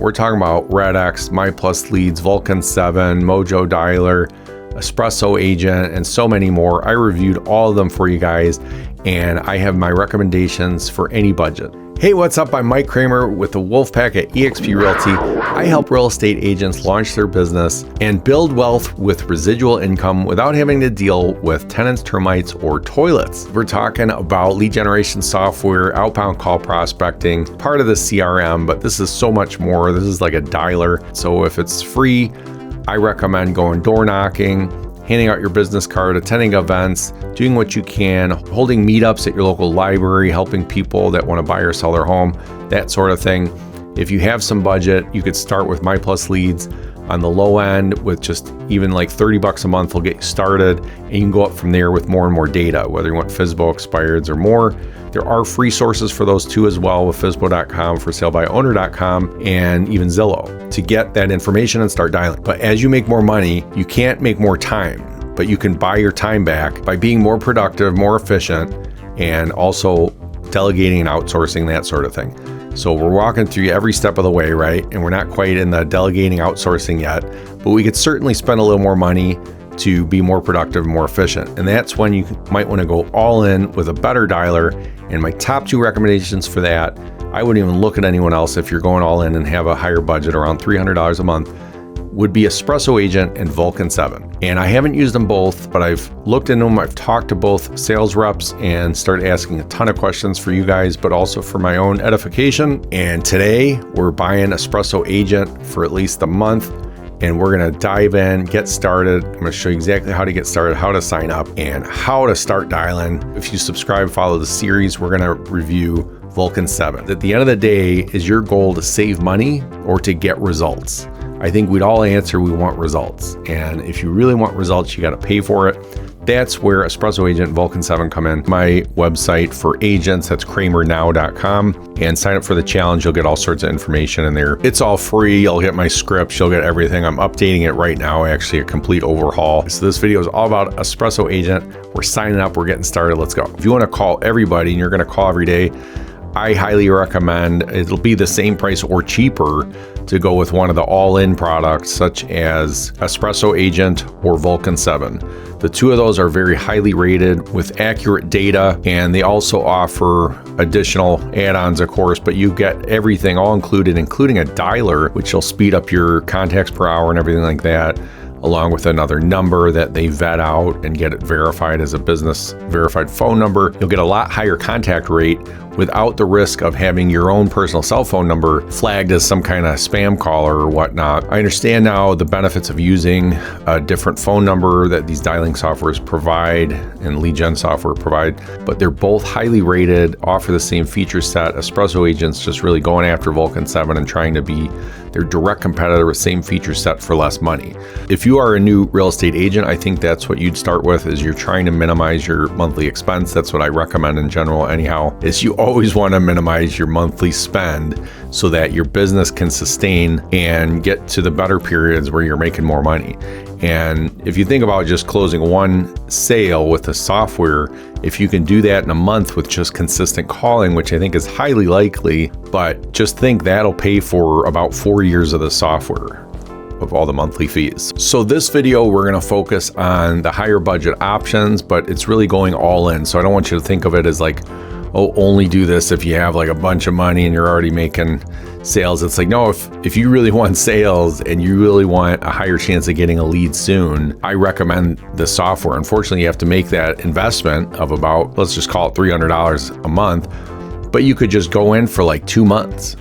We're talking about RedX, My Plus Leads, Vulcan7, Mojo Dialer, Espresso Agent, and so many more. I reviewed all of them for you guys, and I have my recommendations for any budget. Hey, what's up? I'm Mike Kramer with the Wolfpack at eXp Realty. I help real estate agents launch their business and build wealth with residual income without having to deal with tenants, termites, or toilets. We're talking about lead generation software, outbound call prospecting, part of the CRM, but this is so much more. This is like a dialer. So if it's free, I recommend going door knocking, handing out your business card, attending events, doing what you can, holding meetups at your local library, helping people that want to buy or sell their home, that sort of thing. If you have some budget, you could start with My Plus Leads on the low end with just even like $30 a month will get you started, and you can go up from there with more and more data, whether you want FSBO expireds or more. There are free sources for those too as well with FSBO.com, ForSaleByOwner.com, and even Zillow to get that information and start dialing. But as you make more money, you can't make more time, but you can buy your time back by being more productive, more efficient, and also delegating and outsourcing, that sort of thing. So we're walking through every step of the way, right? And we're not quite in the delegating, outsourcing yet, but we could certainly spend a little more money to be more productive, more efficient. And that's when you might want to go all in with a better dialer. And my top two recommendations for that, I wouldn't even look at anyone else if you're going all in and have a higher budget around $300 a month, would be Espresso Agent and Vulcan7. And I haven't used them both, but I've looked into them. I've talked to both sales reps and started asking a ton of questions for you guys, but also for my own edification. And today we're buying Espresso Agent for at least a month. And we're gonna dive in, get started. I'm gonna show you exactly how to get started, how to sign up, and how to start dialing. If you subscribe, follow the series, we're gonna review Vulcan7. At the end of the day, is your goal to save money or to get results? I think we'd all answer we want results. And if you really want results, you gotta pay for it. That's where Espresso Agent and Vulcan7 come in. My website for agents, that's kramernow.com, and sign up for the challenge. You'll get all sorts of information in there. It's all free. You'll get my scripts. You'll get everything. I'm updating it right now, actually a complete overhaul. So this video is all about Espresso Agent. We're signing up. We're getting started. Let's go. If you want to call everybody and you're going to call every day, I highly recommend, it'll be the same price or cheaper to go with one of the all-in products such as Espresso Agent or Vulcan7. The two of those are very highly rated with accurate data, and they also offer additional add-ons, of course, but you get everything all included, including a dialer, which will speed up your contacts per hour and everything like that, along with another number that they vet out and get it verified as a business verified phone number. You'll get a lot higher contact rate without the risk of having your own personal cell phone number flagged as some kind of spam caller or whatnot. I understand now the benefits of using a different phone number that these dialing softwares provide and lead gen software provide, but they're both highly rated, offer the same feature set. Espresso Agent's just really going after Vulcan7 and trying to be their direct competitor with same feature set for less money. If you are a new real estate agent, I think that's what you'd start with, is you're trying to minimize your monthly expense. That's what I recommend in general anyhow, is you always want to minimize your monthly spend so that your business can sustain and get to the better periods where you're making more money. And if you think about just closing one sale with the software, if you can do that in a month with just consistent calling, which I think is highly likely, but just think that'll pay for about 4 years of the software of all the monthly fees. So this video, we're going to focus on the higher budget options, but it's really going all in. So I don't want you to think of it as like, oh, only do this if you have like a bunch of money and you're already making sales. It's like, no, if you really want sales and you really want a higher chance of getting a lead soon, I recommend the software. Unfortunately, you have to make that investment of about, let's just call it $300 a month, but you could just go in for like 2 months.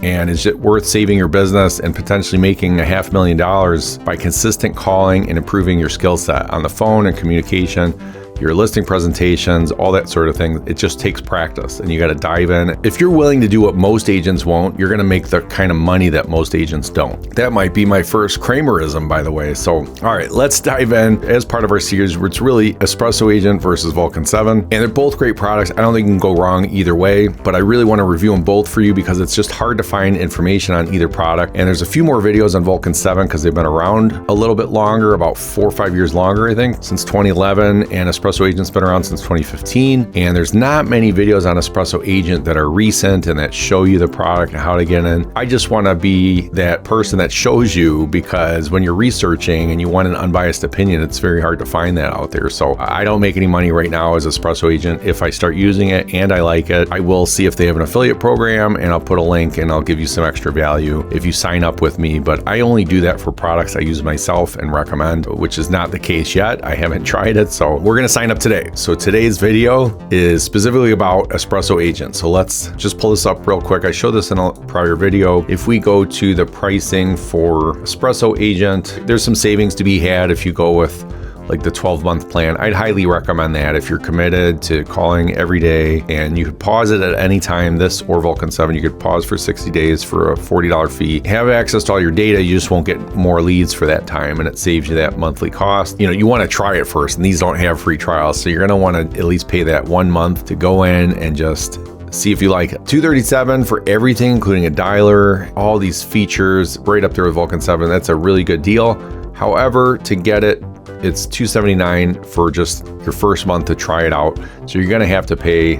And is it worth saving your business and potentially making $500,000 by consistent calling and improving your skill set on the phone and communication, your listing presentations, all that sort of thing? It just takes practice and you got to dive in. If you're willing to do what most agents won't, you're going to make the kind of money that most agents don't. That might be my first Kramerism, by the way. So, all right, let's dive in. As part of our series, it's really Espresso Agent versus Vulcan7, and they're both great products. I don't think you can go wrong either way, but I really want to review them both for you because it's just hard to find information on either product. And there's a few more videos on Vulcan7 because they've been around a little bit longer, about 4 or 5 years longer, I think, since 2011, and Espresso Espresso Agent's been around since 2015, and there's not many videos on Espresso Agent that are recent and that show you the product and how to get in. I just want to be that person that shows you, because when you're researching and you want an unbiased opinion, it's very hard to find that out there. So I don't make any money right now as Espresso Agent. If I start using it and I like it, I will see if they have an affiliate program, and I'll put a link and I'll give you some extra value if you sign up with me. But I only do that for products I use myself and recommend, which is not the case yet. I haven't tried it, so we're gonna sign up today. So today's video is specifically about Espresso Agent. So let's just pull this up real quick. I showed this in a prior video. If we go to the pricing for Espresso Agent, there's some savings to be had if you go with like the 12-month plan. I'd highly recommend that if you're committed to calling every day, and you could pause it at any time. This or Vulcan7, you could pause for 60 days for a $40 fee. Have access to all your data, you just won't get more leads for that time, and it saves you that monthly cost. You know, you want to try it first, and these don't have free trials, so you're going to want to at least pay that 1 month to go in and just see if you like it. $237 for everything, including a dialer, all these features right up there with Vulcan7. That's a really good deal. However, to get it, it's $279 for just your first month to try it out. So you're gonna have to pay,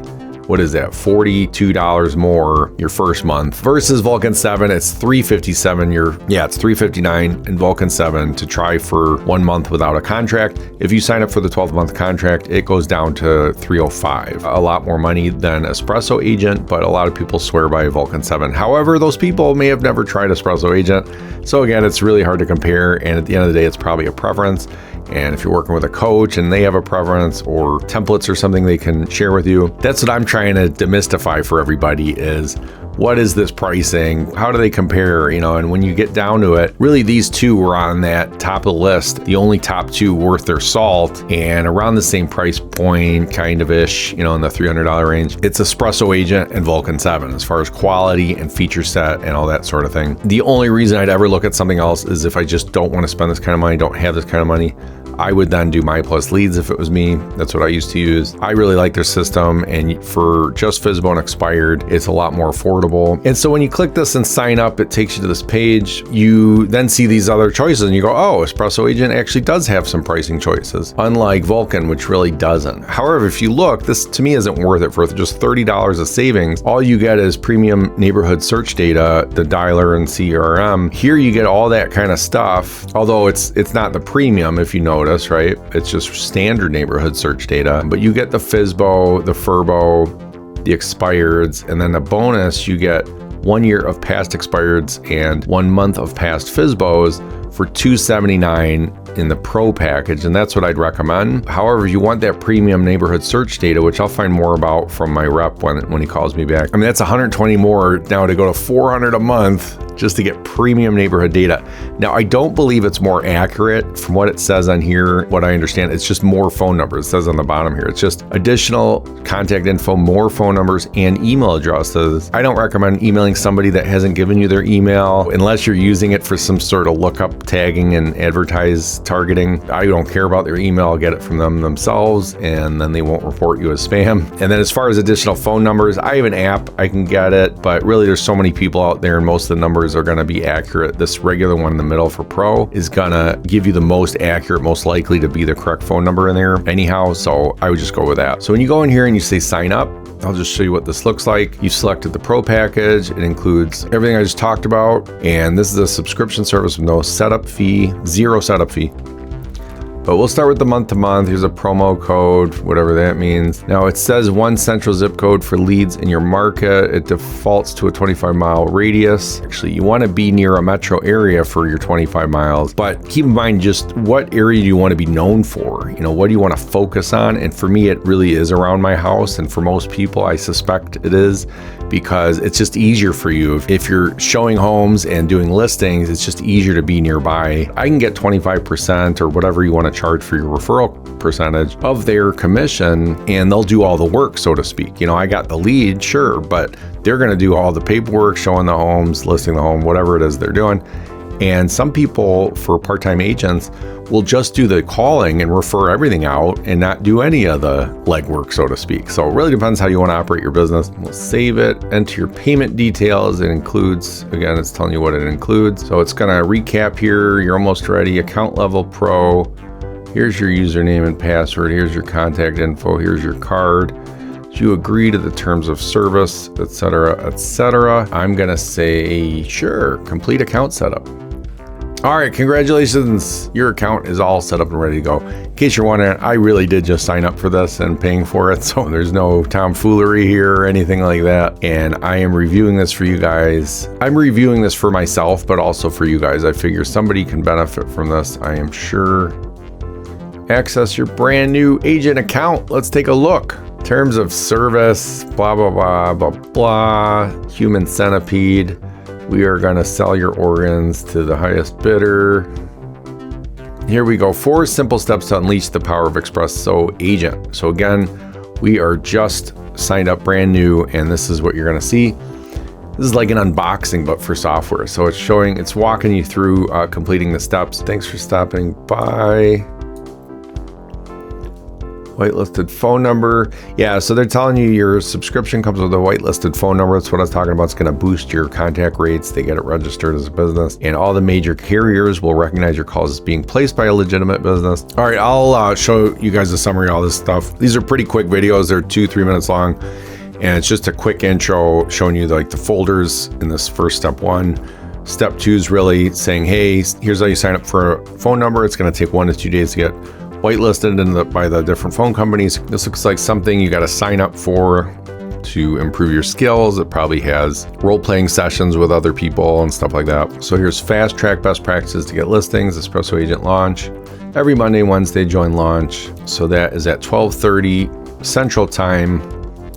what is that, $42 more your first month, versus Vulcan7, it's $357. It's $359 in Vulcan7 to try for 1 month without a contract. If you sign up for the 12-month contract, it goes down to $305. A lot more money than Espresso Agent, but a lot of people swear by Vulcan7. However, those people may have never tried Espresso Agent. So again, it's really hard to compare, and at the end of the day, it's probably a preference. And if you're working with a coach and they have a preference or templates or something they can share with you, that's what I'm trying to demystify for everybody is, what is this pricing? How do they compare? You know, and when you get down to it, really these two were on that top of the list, the only top two worth their salt, and around the same price point, kind of ish, you know, in the $300 range. It's Espresso Agent and Vulcan7 as far as quality and feature set and all that sort of thing. The only reason I'd ever look at something else is if I just don't want to spend this kind of money, don't have this kind of money. I would then do My Plus Leads if it was me. That's what I used to use. I really like their system, and for just FSBO and expired, it's a lot more affordable. And so when you click this and sign up, it takes you to this page. You then see these other choices and you go, oh, Espresso Agent actually does have some pricing choices, unlike Vulcan, which really doesn't. However, if you look, this to me isn't worth it. For just $30 of savings, all you get is premium neighborhood search data, the dialer and CRM. Here you get all that kind of stuff, although it's not the premium, if you notice, right? It's just standard neighborhood search data, but you get the FSBO, the FRBO, the expireds, and then the bonus, you get 1 year of past expireds and 1 month of past FSBOs for $279 in the Pro package, and that's what I'd recommend. However, if you want that premium neighborhood search data, which I'll find more about from my rep when he calls me back, I mean, that's $120 more now to go to $400 a month just to get premium neighborhood data. Now, I don't believe it's more accurate from what it says on here. What I understand, it's just more phone numbers. It says on the bottom here, it's just additional contact info, more phone numbers, and email addresses. I don't recommend emailing somebody that hasn't given you their email unless you're using it for some sort of lookup tagging and advertise targeting. I don't care about their email. I'll get it from them themselves, and then they won't report you as spam. And then as far as additional phone numbers, I have an app, I can get it, but really there's so many people out there, and most of the numbers are going to be accurate. This regular one in the middle for Pro is going to give you the most accurate, most likely to be the correct phone number in there anyhow, so I would just go with that. So when you go in here and you say sign up, I'll just show you what this looks like. You selected the Pro package. It includes everything I just talked about, and this is a subscription service with no setup fee, zero setup fee. But we'll start with the month to month. Here's a promo code, whatever that means. Now it says 1 central zip code for leads in your market. It defaults to a 25-mile radius. Actually, you want to be near a metro area for your 25 miles, but keep in mind just what area do you want to be known for? You know, what do you want to focus on? And for me, it really is around my house. And for most people, I suspect it is, because it's just easier for you. If you're showing homes and doing listings, it's just easier to be nearby. I can get 25% or whatever you want to charge for your referral percentage of their commission, and they'll do all the work, so to speak. You know, I got the lead, sure, but they're going to do all the paperwork, showing the homes, listing the home, whatever it is they're doing. And some people, for part-time agents, will just do the calling and refer everything out and not do any of the legwork, so to speak. So it really depends how you want to operate your business. We'll save it, enter your payment details. It includes, again, it's telling you what it includes. So it's going to recap here. You're almost ready. Account level Pro. Here's your username and password. Here's your contact info. Here's your card. Do you agree to the terms of service, etc., etc.? I'm gonna say sure. Complete account setup. All right, congratulations. Your account is all set up and ready to go. In case you're wondering, I really did just sign up for this and paying for it, so there's no tomfoolery here or anything like that. And I am reviewing this for you guys. I'm reviewing this for myself, but also for you guys. I figure somebody can benefit from this, I am sure. Access your brand new agent account. Let's take a look. Terms of service, blah, blah, blah, blah, blah. Human centipede. We are going to sell your organs to the highest bidder. Here we go. 4 simple steps to unleash the power of Espresso Agent. So again, we are just signed up brand new, and this is what you're going to see. This is like an unboxing, but for software. So it's walking you through completing the steps. Thanks for stopping by. Whitelisted phone number. Yeah, so they're telling you your subscription comes with a whitelisted phone number. That's what I was talking about. It's going to boost your contact rates. They get it registered as a business, and all the major carriers will recognize your calls as being placed by a legitimate business. All right, I'll show you guys a summary of all this stuff. These are pretty quick videos. They're 2-3 minutes long, and it's just a quick intro showing you like the folders in this first step 1. Step 2 is really saying, hey, here's how you sign up for a phone number. It's going to take 1 to 2 days to get whitelisted by the different phone companies. This looks like something you got to sign up for to improve your skills. It probably has role-playing sessions with other people and stuff like that. So here's fast track best practices to get listings, Espresso Agent launch. Every Monday, Wednesday, join launch. So that is at 12:30 Central Time,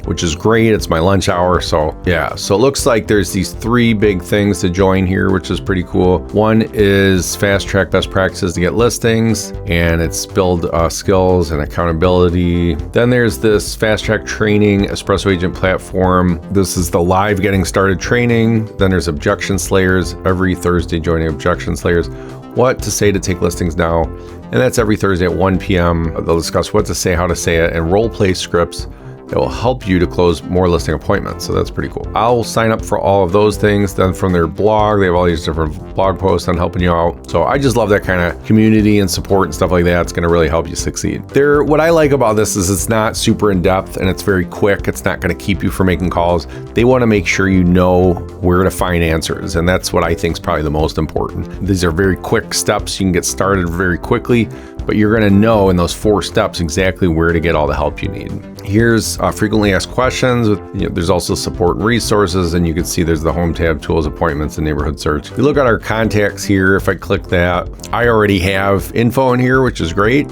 which is great. It's my lunch hour. So yeah, so it looks like there's these 3 big things to join here, which is pretty cool. One is fast track best practices to get listings, and it's build skills and accountability. Then there's this fast track training Espresso Agent platform. This is the live getting started training. Then there's objection slayers. Every Thursday, joining objection slayers. What to say to take listings now. And that's every Thursday at 1 p.m. They'll discuss what to say, how to say it, and role play scripts that will help you to close more listing appointments. So that's pretty cool. I'll sign up for all of those things. Then from their blog, they have all these different blog posts on helping you out. So I just love that kind of community and support and stuff like that. It's going to really help you succeed. What I like about this is it's not super in depth and it's very quick. It's not going to keep you from making calls. They want to make sure you know where to find answers. And that's what I think is probably the most important. These are very quick steps. You can get started very quickly, but you're going to know in those 4 steps exactly where to get all the help you need. Here's frequently asked questions. There's also support and resources, and you can see there's the home tab, tools, appointments, and neighborhood search. If you look at our contacts here, if I click that, I already have info in here, which is great.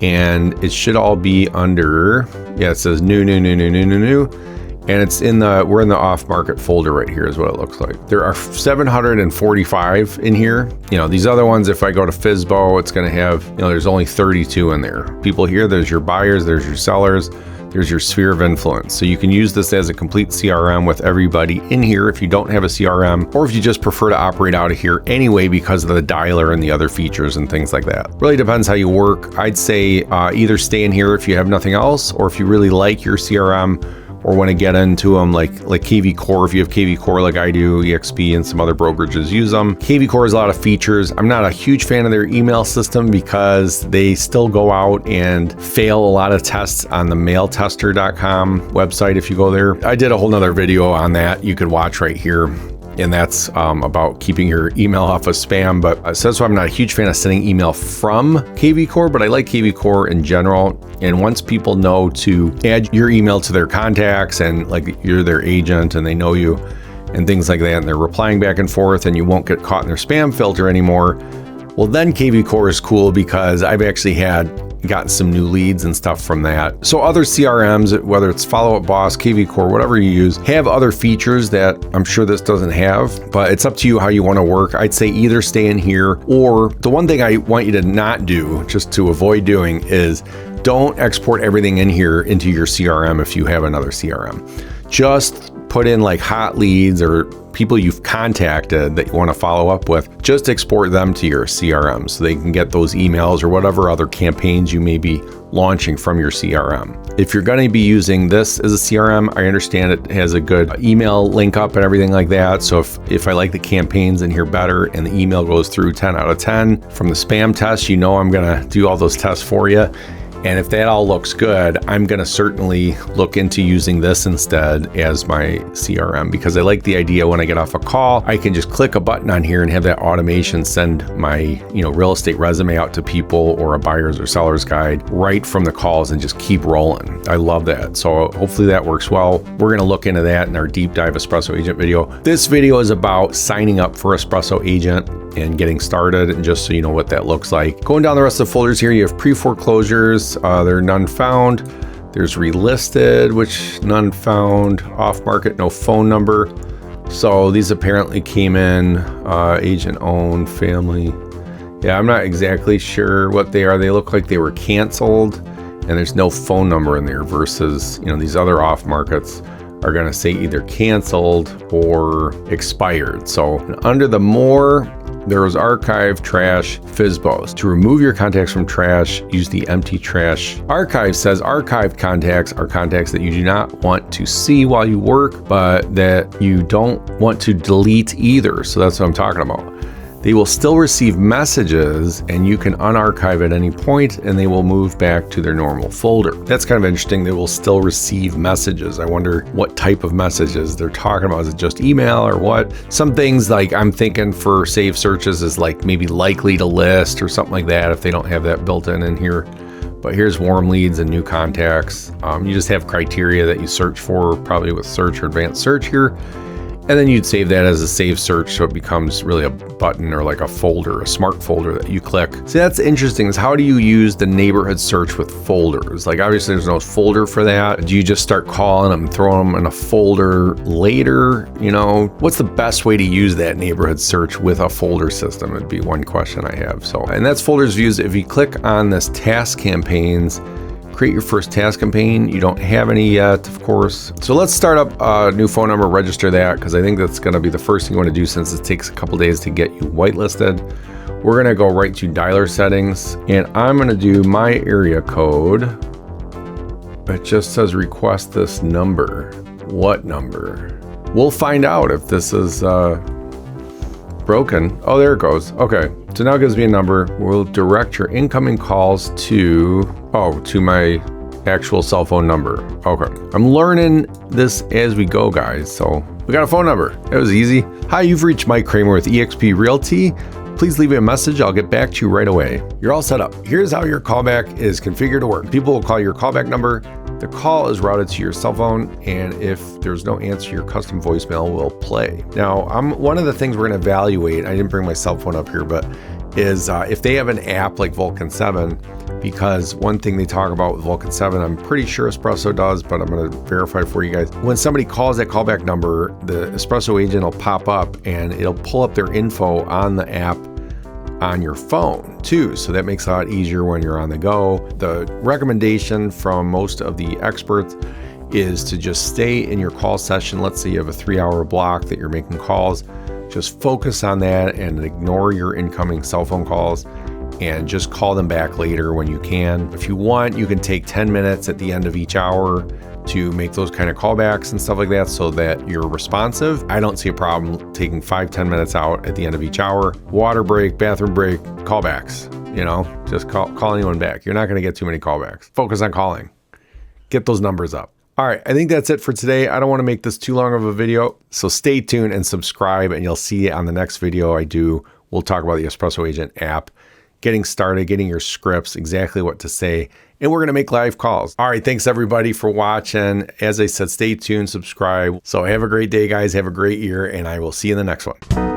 And it should all be under, it says new. And it's we're in the off market folder right here is what it looks like. There are 745 in here. These other ones, if I go to FSBO, it's going to have, there's only 32 in there. People here, there's your buyers, there's your sellers, there's your sphere of influence. So you can use this as a complete CRM with everybody in here if you don't have a CRM, or if you just prefer to operate out of here anyway because of the dialer and the other features and things like that. Really depends how you work. I'd say either stay in here if you have nothing else, or if you really like your CRM or want to get into them like KV Core. If you have KV Core like I do, EXP and some other brokerages use them. KV Core has a lot of features. I'm not a huge fan of their email system because they still go out and fail a lot of tests on the mailtester.com website if you go there. I did a whole nother video on that you could watch right here. And that's about keeping your email off of spam. But so that's why I'm not a huge fan of sending email from KV Core, but I like KV Core in general. And once people know to add your email to their contacts and like you're their agent and they know you and things like that, and they're replying back and forth and you won't get caught in their spam filter anymore, well, then KV Core is cool because I've actually gotten some new leads and stuff from that. So other CRMs, whether it's Follow Up Boss, KV Core, whatever you use, have other features that I'm sure this doesn't have, but it's up to you how you want to work. I'd say either stay in here, or the one thing I want you to not do, just to avoid doing, is don't export everything in here into your CRM if you have another CRM. Just put in like hot leads or people you've contacted that you want to follow up with, just export them to your CRM so they can get those emails or whatever other campaigns you may be launching from your CRM. If you're going to be using this as a CRM, I understand it has a good email link up and everything like that. So if I like the campaigns in here better and the email goes through 10 out of 10 from the spam test, you know I'm going to do all those tests for you. And if that all looks good, I'm going to certainly look into using this instead as my CRM, because I like the idea when I get off a call, I can just click a button on here and have that automation send my, real estate resume out to people or a buyer's or seller's guide right from the calls and just keep rolling. I love that. So hopefully that works well. We're going to look into that in our deep dive Espresso Agent video. This video is about signing up for Espresso Agent and getting started, and just so you know what that looks like. Going down the rest of the folders here, you have pre-foreclosures, there are none found. There's relisted, which none found. Off market, no phone number. So these apparently came in agent owned, family. Yeah, I'm not exactly sure what they are. They look like they were canceled and there's no phone number in there versus, these other off markets are going to say either canceled or expired. So under the more, there was archive, trash, FSBOs. To remove your contacts from trash, use the empty trash. Archive says archive contacts are contacts that you do not want to see while you work, but that you don't want to delete either. So that's what I'm talking about. They will still receive messages and you can unarchive at any point and they will move back to their normal folder. That's kind of interesting. They will still receive messages. I wonder what type of messages they're talking about. Is it just email or what? Some things like I'm thinking for save searches is like maybe likely to list or something like that if they don't have that built in here. But here's warm leads and new contacts. You just have criteria that you search for, probably with search or advanced search here. And then you'd save that as a save search so it becomes really a button or like a folder, a smart folder that you click. See, that's interesting, is how do you use the neighborhood search with folders? Like obviously there's no folder for that. Do you just start calling them, throwing them in a folder later? What's the best way to use that neighborhood search with a folder system? It'd be one question I have. So, and that's folders views. If you click on this task campaigns, create your first task campaign. You don't have any yet, of course. So let's start up a new phone number, register that, because I think that's going to be the first thing you want to do since it takes a couple days to get you whitelisted. We're going to go right to dialer settings and I'm going to do my area code. It just says request this number. What number? We'll find out if this is broken. Oh, there it goes. Okay. So now it gives me a number. We'll direct your incoming calls to my actual cell phone number. Okay. I'm learning this as we go, guys. So we got a phone number. It was easy. Hi, you've reached Mike Kramer with eXp Realty. Please leave me a message. I'll get back to you right away. You're all set up. Here's how your callback is configured to work. People will call your callback number. The call is routed to your cell phone, and if there's no answer, your custom voicemail will play. Now, one of the things we're going to evaluate, I didn't bring my cell phone up here, but is if they have an app like Vulcan7, because one thing they talk about with Vulcan7, I'm pretty sure Espresso does, but I'm going to verify for you guys. When somebody calls that callback number, the Espresso agent will pop up and it'll pull up their info on the app on your phone too. So that makes it a lot easier when you're on the go. The recommendation from most of the experts is to just stay in your call session. Let's say you have a 3-hour block that you're making calls. Just focus on that and ignore your incoming cell phone calls and just call them back later when you can. If you want, you can take 10 minutes at the end of each hour to make those kind of callbacks and stuff like that so that you're responsive. I don't see a problem taking 5-10 minutes out at the end of each hour. Water break, bathroom break, callbacks, just call anyone back. You're not going to get too many callbacks. Focus on calling. Get those numbers up. All right, I think that's it for today. I don't want to make this too long of a video, so stay tuned and subscribe, and you'll see on the next video I do, we'll talk about the Espresso Agent app, getting started, getting your scripts, exactly what to say, and we're going to make live calls. All right, thanks everybody for watching. As I said, stay tuned, subscribe. So have a great day, guys. Have a great year, and I will see you in the next one.